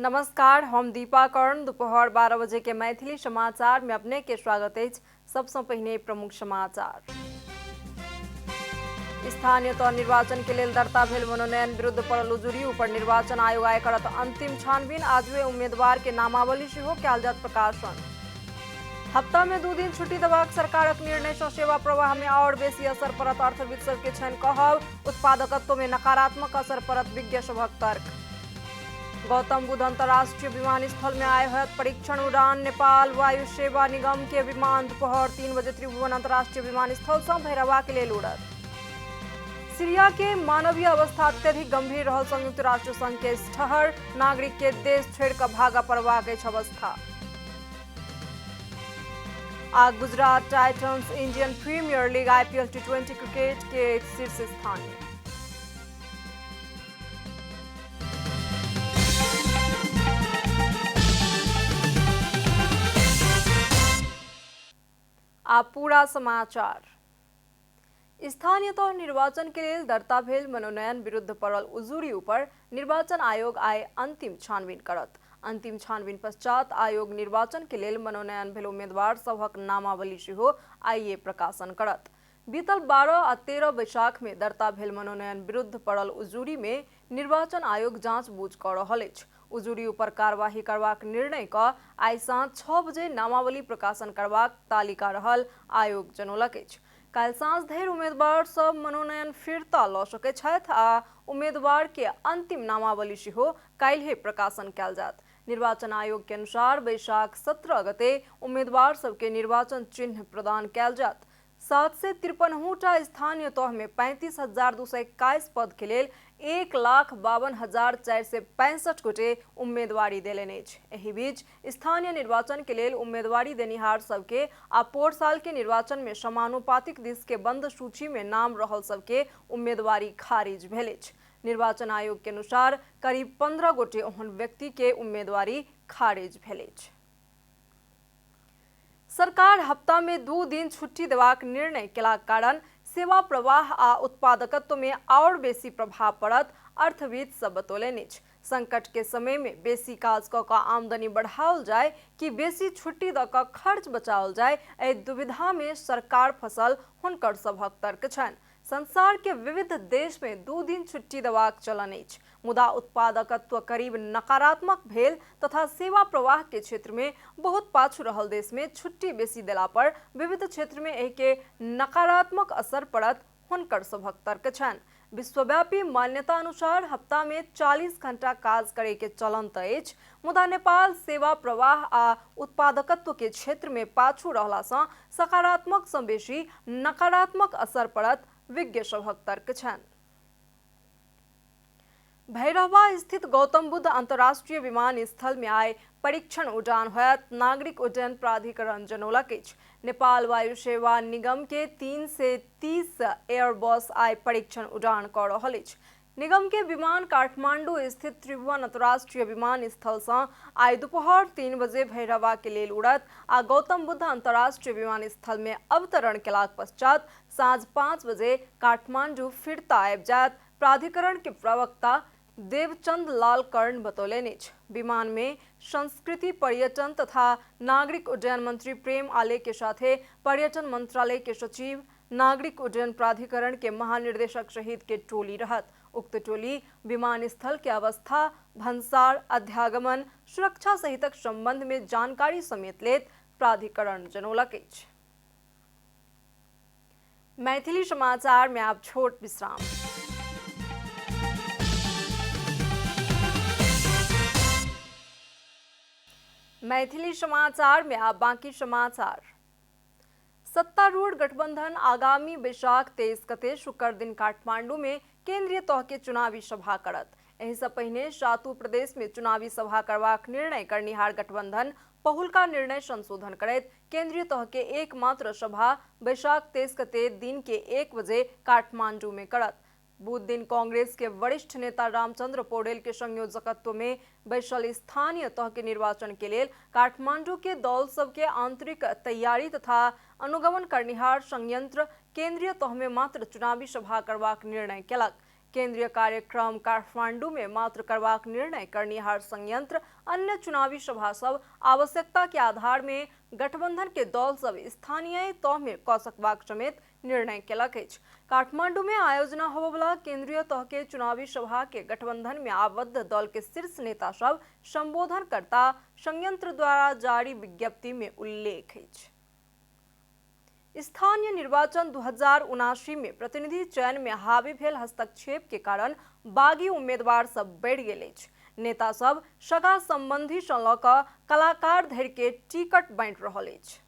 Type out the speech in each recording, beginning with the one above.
नमस्कार, हम दीपा कर्ण। दोपहर 12 बजे के मैथिली समाचार में अपने के स्वागत है। सबसे पहले प्रमुख समाचार। स्थानीय तह निर्वाचन के लिए दर्ता भेल मनोनयन विरुद्ध पड़ल उजुरी ऊपर निर्वाचन आयोग आय करत अंतिम छानबीन। आजुए उम्मीदवार के नामावली सेहो कयल जात प्रकाशन। हफ्ता में 2 दिन छुट्टी देबाक सरकारक निर्णय सँ सेवा प्रवाह में और बेसी असर पड़त। अर्थविद सबके छनि कहब। उत्पादकत्व में नकारात्मक असर पड़त विज्ञ सभक तर्क। गौतम बुद्ध अंतर्राष्ट्रीय विमानस्थल में आए होयत परीक्षण उड़ान। नेपाल वायु सेवा निगम के विमान दोपहर 3 बजे त्रिभुवन अंतर्राष्ट्रीय विमानस्थल से भैरवा के लिए उड़त। सीरिया के मानवीय अवस्था अत्यधिक गंभीर रहल। संयुक्त राष्ट्र संघ के ठहर नागरिक के देश छोड़कर भागा पड़बाक अवस्था। आ Gujarat Titans Indian Premier League IPL T20 cricket के शीर्ष स्थान में। आप पूरा समाचार। स्थानीय तह निर्वाचन के लिए दर्ता भेल मनोनयन विरुद्ध पड़ल उजुरी ऊपर निर्वाचन आयोग आय अंतिम छानबीन करत। अंतिम छानबीन पश्चात आयोग निर्वाचन के लिए मनोनयन भेल उम्मीदवार सभक नामावली सेहो आइए प्रकाशन करत। बीतल 12 आ 13 बैसाख में दर्ता भेल मनोनयन विरुद्ध पड़ल उजुरी में निर्वाचन आयोग जांच-बूझ कऽ रहल अछि। उजुरी ऊपर कार्यवाही करबाक निर्णय कऽ आइ साँझ 6 बजे नामावली प्रकाशन करबाक तालिका रहल आयोग जनौलक अछि। काल्हि साँझ धरि उम्मीदवार सब मनोनयन फिरता लऽ सकैत छथि आ उम्मीदवार के अंतिम नामावली सेहो काल्हि प्रकाशन कयल जायत। निर्वाचन आयोग के अनुसार बैसाख 17 गते उम्मीदवार सबके निर्वाचन चिन्ह प्रदान कयल जायत। 753टा स्थानीय तह में 35,221 पद के लेल 1,52,465 गोटे उम्मीदवारी देलनि अछि। एहि बीच स्थानीय निर्वाचन के लेल उम्मीदवारी देनिहार सबके आ पोर साल के निर्वाचन में समानुपातिक दिस के बंद सूची में नाम रहल सबके उम्मीदवारी खारिज भेल अछि। निर्वाचन आयोग के अनुसार करीब 15 गोटे ओहन व्यक्ति के उम्मीदवारी खारिज भेल अछि। सरकार हफ्ता में 2 दिन छुट्टी देबाक निर्णय केलाक कारण सेवा प्रवाह आ उत्पादकत्व में और बेसी प्रभाव पड़त अर्थविद सब बतौलनि अछि। संकट के समय में बेसी काज कऽ कऽ आमदनी बढ़ाओल जाय कि बेसी छुट्टी दऽ कऽ खर्च बचाओल जाय, एहि दुविधा में सरकार फंसल हुनकर सभक तर्क छनि। संसार के विविध देश में 2 दिन छुट्टी देबाक चलन अछि, मुदा उत्पादकत्व करीब नकारात्मक भेल तथा सेवा प्रवाह के क्षेत्र में बहुत पाछू रहल देश में छुट्टी बेसी देला पर विविध क्षेत्र में एहि के नकारात्मक असर पड़त हुनकर सभक तर्क छनि। विश्वव्यापी मान्यता अनुसार हफ्ता में 40 घंटा काज करे के चलन तऽ अछि, मुदा नेपाल सेवा प्रवाह आ उत्पादकत्व के क्षेत्र में पाछू रहला सँ सकारात्मक सँ बेसी नकारात्मक असर पड़त विज्ञ सभक तर्क छनि। भैरवा स्थित गौतम बुद्ध अंतर्राष्ट्रीय विमानस्थल में आय परीक्षण उड़ान होयत नागरिक उड्डयन प्राधिकरण जनौलक अछि। नेपाल वायु सेवा निगम के 3 से 30 एयरबस आय परीक्षण उड़ान कऽ रहल अछि। निगम के विमान काठमांडू स्थित त्रिभुवन अंतर्राष्ट्रीय विमानस्थल से आइ दोपहर 3 बजे भैरवा के लेल उड़त आ गौतम बुद्ध अंतर्राष्ट्रीय विमानस्थल में अवतरण केलाक पश्चात साँझ 5 बजे काठमांडू फिरता आबि जायत। प्राधिकरण के प्रवक्ता देवचंद लाल कर्ण बतौलनि अछि। विमान में संस्कृति पर्यटन तथा नागरिक उड्डयन मंत्री प्रेम आले के साथे पर्यटन मंत्रालय के सचिव, नागरिक उड्डयन प्राधिकरण के महानिर्देशक सहित के टोली रहत। उक्त टोली विमानस्थल के अवस्था, भंसार, अध्यागमन, सुरक्षा सहितक संबंध में जानकारी समेत लेत प्राधिकरण जनौलक अछि। मैथिली समाचार में आप छोट विश्राम। मैथिली समाचार में आप बाकी समाचार। सत्तारूढ़ गठबंधन आगामी बैसाख 23 गते शुक्र दिन काठमांडू में केंद्रीय तह के चुनावी सभा करत। एहि से पहिने 7 प्रदेश में चुनावी सभा करबाक निर्णय करनिहार गठबंधन पहिलुका निर्णय संशोधन करैत केंद्रीय तह के एकमात्र सभा बैसाख 23 गते दिन के 1 बजे काठमांडू में करत। बुध दिन कांग्रेस के वरिष्ठ नेता रामचंद्र पौडेल के संयोजकत्व में बैसल स्थानीय तह के निर्वाचन के लिए काठमांडू के दल सबके आंतरिक तैयारी तथा अनुगमन करनिहार संयंत्र केंद्रीय तह में मात्र चुनावी सभा करबाक निर्णय केलक। केंद्रीय कार्यक्रम काठमांडू में मात्र करबाक निर्णय करनिहार संयंत्र अन्य चुनावी सभा सब आवश्यकता के आधार में गठबंधन के दल सब स्थानीय तह में क सकबाक समेत निर्णय केलक अछि। काठमांडू में आयोजना होबवला केंद्रीय तह के चुनावी सभा के गठबंधन में आबद्ध दल के शीर्ष नेता सब संबोधन करता संयंत्र द्वारा जारी विज्ञप्ति में उल्लेख अछि। स्थानीय निर्वाचन 2079 में प्रतिनिधि चयन में हावी भेल हस्तक्षेप के कारण बागी उम्मीदवार सब बढ़ गेल अछि। नेता सब सगा संबंधी सँ लऽ कऽ कलाकार धरि के टिकट बांटि रहल अछि।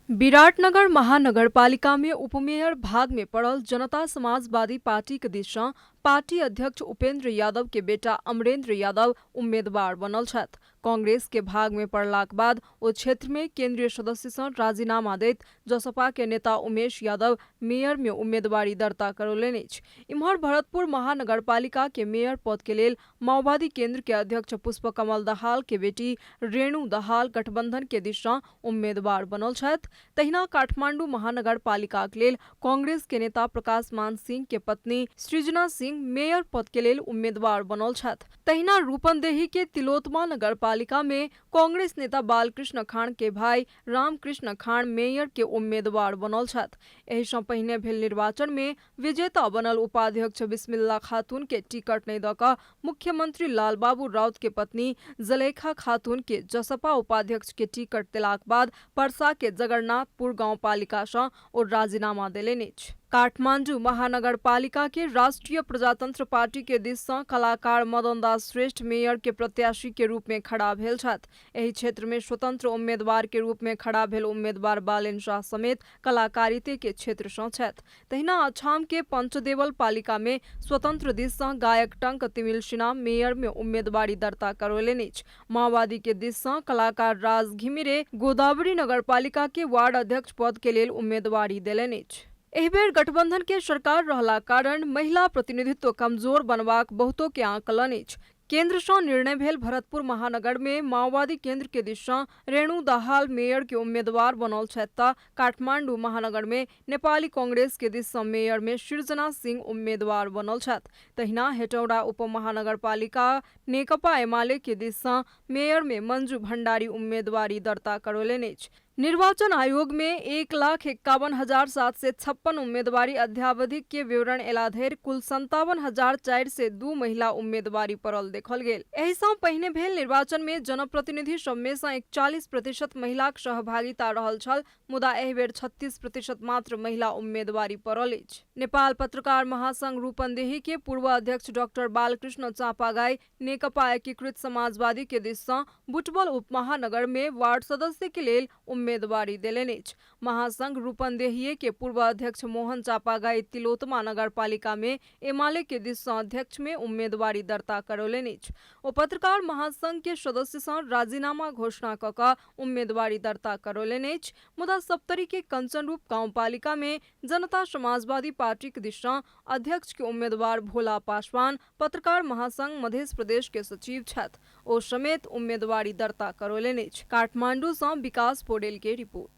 विराटनगर महानगरपालिका में उपमेयर भाग में पड़ल जनता समाजवादी पार्टी के दिस सँ पार्टी अध्यक्ष उपेंद्र यादव के बेटा अमरेंद्र यादव उम्मीदवार बनल छथि। कांग्रेस के भाग में पड़लाक बाद ओ क्षेत्र में केंद्रीय सदस्य सँ राजीनामा दैत जसपा के नेता उमेश यादव मेयर में उम्मीदवारी दर्ता करौलनि अछि। इम्हर भरतपुर महानगरपालिका के मेयर पद के लेल माओवादी केंद्र के अध्यक्ष पुष्पकमल दाहाल के बेटी रेणु दाहाल गठबंधन के दिस सँ उम्मीदवार बनल छथि। तहिना काठमांडू महानगरपालिका के लेल कांग्रेस के नेता प्रकाश मान सिंह के पत्नी सृजना सिंह मेयर पद के लेल उम्मीदवार बनल छथि। तहिना रूपंदेही के तिलोत्तमा नगरपालिका में कांग्रेस नेता बालकृष्ण खान के भाई रामकृष्ण खान मेयर के उम्मीदवार बनल छथि। एहि सँ पहिने भेल निर्वाचन में विजेता बनल उपाध्यक्ष बिस्मिल्ला खातून के टिकट नहीं दऽ कऽ मुख्यमंत्री लालबाबू राउत के पत्नी जलेखा खातून के जसपा उपाध्यक्ष के टिकट देलाक बाद परसा के जगन्नाथपुर गांवपालिका सँ ओ राजीनामा देलनि अछि। काठमांडू महानगरपालिका के राष्ट्रीय प्रजातंत्र पार्टी के दिस सँ कलाकार मदन दास श्रेष्ठ मेयर के प्रत्याशी के रूप में खड़ा भेल छथि। एहि क्षेत्र में स्वतंत्र उम्मीदवार के रूप में खड़ा भेल उम्मीदवार बालेन शाह समेत कलाकारिते के क्षेत्र सँ छथि। तहिना अछाम के पंचदेवल पालिका में स्वतंत्र दिस सँ गायक टंक तिमिल सिन्हा मेयर में उम्मीदवारी दर्ता करौलनि अछि। माओवादी के दिस सँ कलाकार राज घिमिरे गोदावरी नगरपालिका के वार्ड अध्यक्ष पद के लेल उम्मीदवारी देलनि अछि। एहि बेर गठबंधन के सरकार रहला कारण महिला प्रतिनिधित्व कमजोर बनबाक बहुतो के आकलन अछि। केंद्र सँ निर्णय भेल भरतपुर महानगर में माओवादी केंद्र के दिस सँ रेणु दाहाल मेयर के उम्मीदवार बनल छथि तऽ काठमांडू महानगर में नेपाली कांग्रेस के दिस सँ मेयर में सृजना सिंह उम्मीदवार बनल छथि। तहिना हेटौडा उपमहानगरपालिका नेकपा एमाले के दिस सँ मेयर में मंजू भंडारी उम्मीदवारी दर्ता करौलनि अछि। निर्वाचन आयोग में 1,51,756 उम्मीदवारी अध्यावधिक के विवरण एला धरि कुल 57,402 महिला उम्मीदवारी पड़ल देखल गेल। एहि सँ पहिने भेल निर्वाचन में जनप्रतिनिधि सब में सँ 41% महिलाक सहभागिता रहल छल, मुदा एहि बेर 36% मात्र महिला उम्मीदवारी पड़ल अछि। नेपाल पत्रकार महासंघ रूपंदेही के पूर्व अध्यक्ष डॉक्टर बालकृष्ण चापागाई नेकपा एकीकृत समाजवादी के दिस सँ बुटवल उपमहानगर में वार्ड सदस्य के लेल उम्मीदवारी देलनि अछि। महासंघ रूपंदेही के पूर्व अध्यक्ष मोहन चापागाई तिलोत्तमा नगरपालिका में एमाले के दिस सँ अध्यक्ष में उम्मीदवारी दर्ता करौलनि अछि। ओ पत्रकार महासंघ के सदस्य सँ राजीनामा घोषणा कऽ कऽ उम्मीदवारी दर्ता करौलनि अछि। मुदा सप्तरी के कंचनरूप गांवपालिका में जनता समाजवादी पार्टी के दिस सँ अध्यक्ष के उम्मीदवार भोला पासवान पत्रकार महासंघ मध्य प्रदेश के सचिव छथि। ओ समेत उम्मीदवारी दर्ता करौलनि अछि। काठमांडू सँ विकास पोडेल के रिपोर्ट।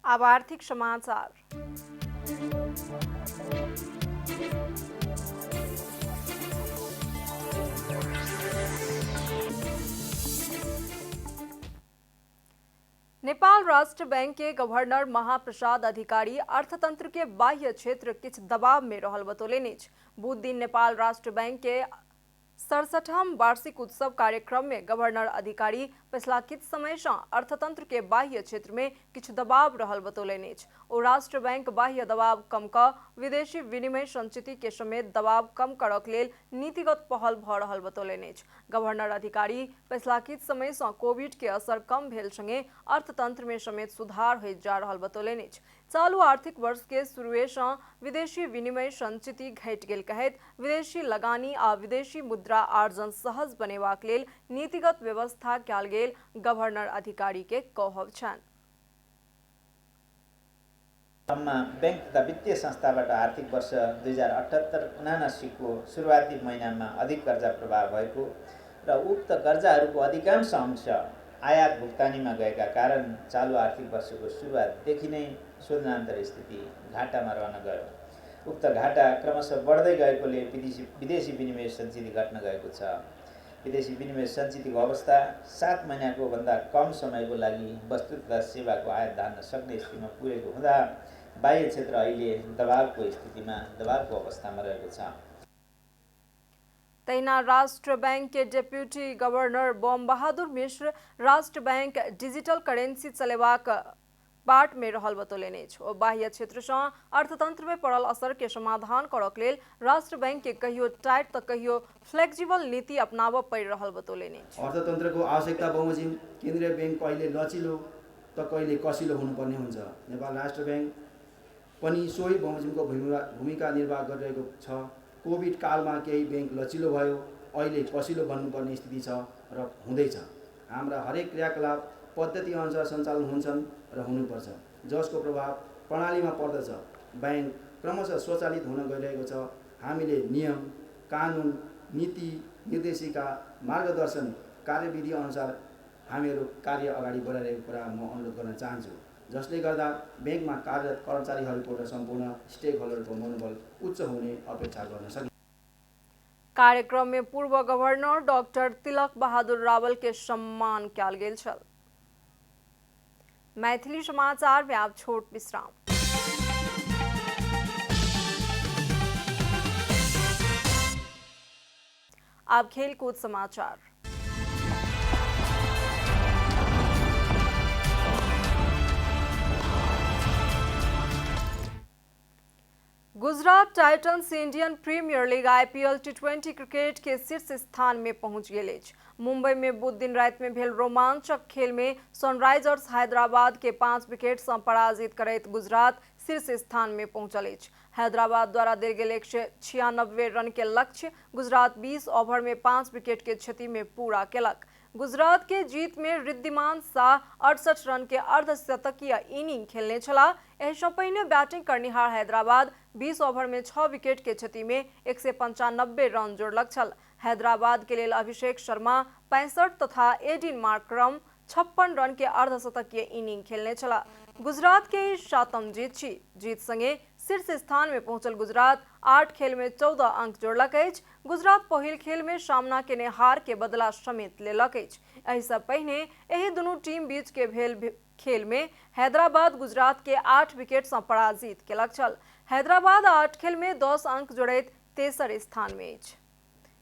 अब आर्थिक समाचार। नेपाल राष्ट्र बैंक के गवर्नर महाप्रसाद अधिकारी अर्थतंत्र के बाह्य क्षेत्र किछ दबाव में रहल बतौलनि अछि। बुध दिन नेपाल राष्ट्र बैंक के 67वां वार्षिक उत्सव कार्यक्रम में गवर्नर अधिकारी पिछला किछ समय से अर्थतंत्र के बाह्य क्षेत्र में किछ दबाव रहल बतौलनि अछि। ओ राष्ट्र बैंक बाह्य दबाव कम कऽ विदेशी विनिमय संचिति के समेत दबाव कम करक लेल नीतिगत पहल भऽ रहल बतौलनि अछि। गवर्नर अधिकारी पिछला किछ समय से कोविड के असर कम भेल संगे अर्थतंत्र में समेत सुधार होइत जा रहल बतौलनि अछि। चालू आर्थिक वर्ष के शुरुए से विदेशी विनिमय संचिति घटि गेल कहैत विदेशी लगानी आ विदेशी मुद्रा आर्जन सहज बनेबाक लेल नीतिगत व्यवस्था कयल गेल गवर्नर अधिकारी के कहब छनि। बैंक तथा वित्तीय संस्थाबाट आर्थिक वर्ष 2078-79 को सुरुवाती महिनामा अधिक कर्जा प्रवाह भएको र उक्त कर्जाहरूको अधिकांश अंश आयात भुक्तानीमा गएका कारण चालू आर्थिक वर्षको सुरुवातदेखि नै शोधनान्तर स्थिति घाटामा रहन गयो। उक्त घाटा क्रमशः बढ्दै गएकोले विदेशी विनिमय सञ्चित घट्न गएको छ। विदेशी विनिमय सञ्चितको अवस्था 7 महिनाको भन्दा कम समयको लागि वस्तु तथा सेवाको आयात धान्न सक्ने स्थितिमा पुगेको हुँदा बाह्य क्षेत्र अहिले दबावको अवस्थामा रहेको छ। तैना राष्ट्र बैंक के डेप्यूटी गवर्नर बम बहादुर मिश्र राष्ट्र बैंक डिजिटल करेंसी चलेबाक बाट में रहल बतौलेने ओ बाह्य क्षेत्र से अर्थतंत्र में पड़ल असर के समाधान करक लेल राष्ट्र बैंक के कहियो टाइट तो कहियो फ्लेक्सिबल नीति अपनाव पड़ रहल बतौलेने अर्थतंत्र को आवश्यकता बमोजिम केन्द्रीय बैंक कहिले लचिलो तो कहिले कसिलो हुनुपर्ने हुन्छ। नेपाल राष्ट्र बैंक पनि सोही बमोजिमको भूमिका निर्वाह गरिरहेको छ। कोभिड कालमा केही बैंक लचिलो भयो, अहिले कसिलो बन्नुपर्ने स्थिति छ र हुँदैछ। हाम्रा हरेक क्रियाकलाप पद्धति अनुसार सञ्चालन हुन्छन् र हुनुपर्छ, जसको प्रभाव प्रणालीमा पर्दछ। बैंक क्रमशः स्वचालित हुन गइरहेको छ। हामीले नियम, कानुन, नीति, निर्देशिका, मार्गदर्शन, कार्यविधि अनुसार हामीहरू कार्य अगाडि बढाइरहेको कुरा म अनुरोध गर्न चाहन्छु, जसले गर्दा बैंकमा कार्यरत कर्मचारीहरूको र सम्पूर्ण स्टेक होल्डरको मनोबल उच्च हुने अपेक्षा गर्न सकिन्छ। कार्यक्रम में पूर्व गवर्नर डॉक्टर तिलक बहादुर रावल के सम्मान किया गेल छल। मैथिली समाचार में आप छोट विश्राम। अब खेलकूद समाचार। Gujarat Titans Indian Premier League IPL T20 cricket के शीर्ष स्थान में पहुंच गए। मुंबई में बुध दिन रात में भेल रोमांचक खेल में सनराइजर्स हैदराबाद के 5 विकेट से पराजित करैत गुजरात शीर्ष स्थान में पहुंचल। हैदराबाद द्वारा देल गेल 196 रन के लक्ष्य गुजरात 20 ओवर में 5 विकेट के क्षति में पूरा केलक। गुजरात के जीत में रिद्धिमान शाह 68 रन के अर्धशतकीय इनिंग खेलने छला। एहिसँ पहिने बैटिंग करनिहार हैदराबाद 20 ओवर में 6 विकेट के क्षति में 195 रन जोड़लक छल। हैदराबाद के लिए अभिषेक शर्मा 65 तथा एडिन मार्करम 56 रन के अर्धशतकीय इनिंग खेलने छला। गुजरात के 7म जीत छी। जीत संगे शीर्ष स्थान में पहुंचल गुजरात 8 खेल में 14 अंक जोड़लक अछि। गुजरात पहिल खेल में सामना केने हार के बदला समेत लेलक अछि। एहि सँ पहिने एहि दुनू टीम बीच के भेल खेल में हैदराबाद गुजरात के 8 विकेट से पराजित केलक छल। हैदराबाद 8 खेल में 10 अंक जोड़ैत तेसर स्थान में अछि।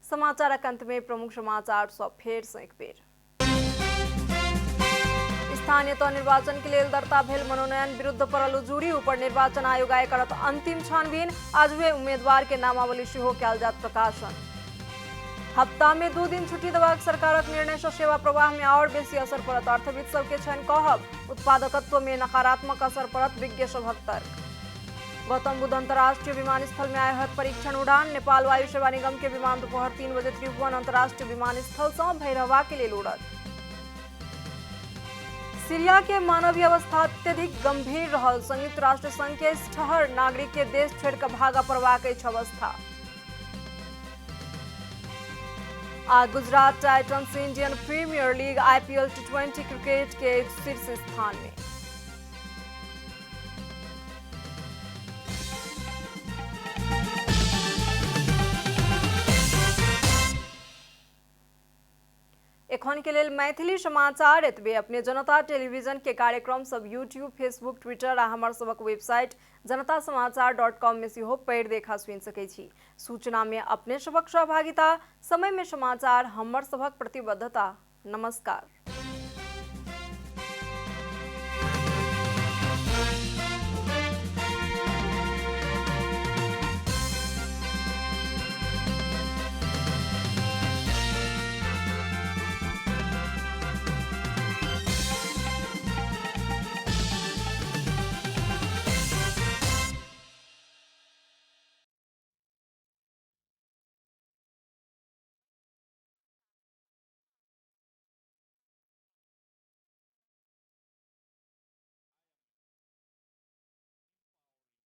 समाचारक अंत में प्रमुख समाचार सब फेर से एक बेर। स्थानीय तह निर्वाचन के लिए दर्ता भेल मनोनयन विरुद्ध पड़ल उजूरी ऊपर निर्वाचन आयोग आय करत अंतिम छानबीन। आज वे उम्मीदवार के नामावली सेहो कयल जात प्रकाशन। हफ्ता में 2 दिन छुट्टी देबाक सरकारक निर्णय से सेवा प्रवाह में और बेसी असर पड़त अर्थविद सबके छनि कहब। उत्पादकत्व में नकारात्मक असर पड़त विज्ञ सभक तर्क। गौतम बुद्ध अंतर्राष्ट्रीय विमानस्थल में आय होयत परीक्षण उड़ान। नेपाल वायु सेवा निगम के विमान दोपहर 3 बजे त्रिभुवन अंतर्राष्ट्रीय विमानस्थल से भैरहवा के लिए उड़त। सीरिया के मानवीय अवस्था अत्यधिक गंभीर रहल। संयुक्त राष्ट्र संघ के ठहर नागरिक के देश छोड़ कर भागा पड़बाक अवस्था। आ Gujarat Titans Indian Premier League IPL T20 cricket के शीर्ष स्थान में। एखन के लेल मैथिली समाचार एतबे। अपने जनता टेलीविजन के कार्यक्रम सब यूट्यूब, फेसबुक, ट्विटर आ हमर सबक वेबसाइट janatasamaachar.com में सेहो पढ़ि देखा सुनि सकै छी। सूचना में अपने सबक सहभागिता, समय में समाचार हमर सबक प्रतिबद्धता। नमस्कार।